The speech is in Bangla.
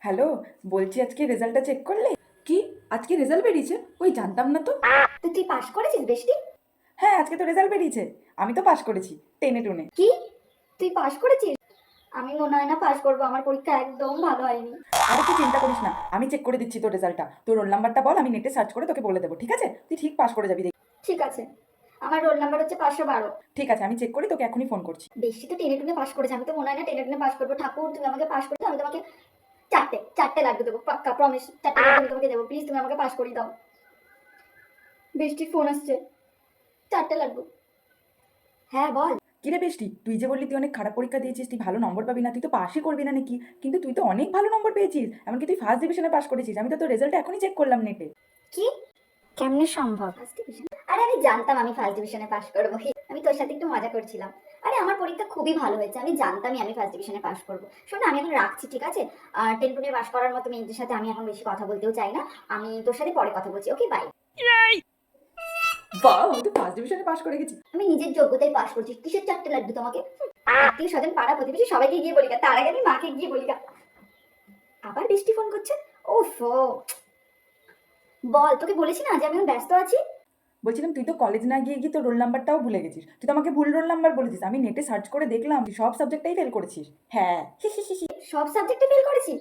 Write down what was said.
হ্যালো, বলছি আজকে রেজাল্টটা চেক করলে? কি? আজকে রেজাল্ট বেরিয়েছে? ওই জানতাম না তো। তো তুই পাস করেছিস বৃষ্টি? হ্যাঁ, আজকে তো রেজাল্ট বেরিয়েছে। আমি তো পাস করেছি টেনে টুনে। কি, তুই পাস করেছিস? আমি মনে হয় না পাস করবো, আমার পরীক্ষা একদম ভালো হয়নি। আরে তুই চিন্তা করিস না, আমি চেক করে দিচ্ছি তোর রেজাল্টটা। তোর রোল নাম্বারটা বল, আমি নেটে সার্চ করে তোকে বলে দেবো, ঠিক আছে? তুই ঠিক পাস করে যাবি, দেখ। ঠিক আছে, আমার রোল নাম্বার হচ্ছে 512। ঠিক আছে, আমি চেক করি, তোকে এখনই ফোন করছি। বৃষ্টি তো টেনে টুনে পাস করেছে, আমি তো মনে হয় না টেনে টুনে পাস করবো। ঠাকুর তুমি আমাকে পাস করে দাও, আমি তোমাকে চারটে চারটে লাড্ডু দেবো, পাক্কা প্রমিস। চারটে লাড্ডু আমি তোমাকে দেবো, প্লিজ তুমি আমাকে পাস করিয়ে দাও। বৃষ্টির ফোন আসছে, চারটে লাড্ডু। হ্যাঁ বল। কিরে বৃষ্টি, তুই যে বললি তুই অনেক খারাপ পরীক্ষা দিয়েছিস, তুই ভালো নম্বর পাবি না, তুই তো পাসই করবি না নাকি? কিন্তু তুই তো অনেক ভালো নম্বর পেয়েছিস, এমনকি তুই ফার্স্ট ডিভিশনে পাস করেছিস। আমি তো তোর রেজাল্ট এখনই চেক করলাম নেটে। কি, কেমনে সম্ভব? First division? আরে আমি জানতাম আমি ফার্স্ট ডিভিশনে পাস করবো, আমি তোর সাথে একটু মজা করছিলাম। আরে আমার পরীক্ষা খুবই ভালো হয়েছে, আমি জানতামই আমি ফার্স্ট ডিভিশনে পাস করবো। শোন না, আমি এখন রাখছি, ঠিক আছে? আর টেন টুনে পাস করার মতো মেয়েদের সাথে আমি এখন বেশি কথা বলতেও চাই না। আমি তোর সাথে পরে কথা বলছি, ওকে বাই। বাহ, আমি তো ফার্স্ট ডিভিশনে পাস করে গেছি। আমি নিজের যোগ্যতায় পাস করছি, কিসের চারটে লাড্ডু তোমাকে? আত্মীয় স্বজন পাড়া প্রতিবেশী সবাইকে গিয়ে বলি গা, তার আগে আমি মাকে গিয়ে বলি গা। আবার বৃষ্টি ফোন করছে। ওফো, বল, তোকে বলেছি না যে আমি এখন ব্যস্ত আছি। বলছিলাম, তুই তো কলেজ না গিয়ে গিয়ে তোর রোল নাম্বারটাও ভুলে গেছিস। তুই তো আমাকে ভুল রোল নাম্বার বলেছিস। আমি নেটে সার্চ করে দেখলাম তুই সব সাবজেক্টটাই ফেল করেছিস। হ্যাঁ। সব সাবজেক্টে ফেল করেছি?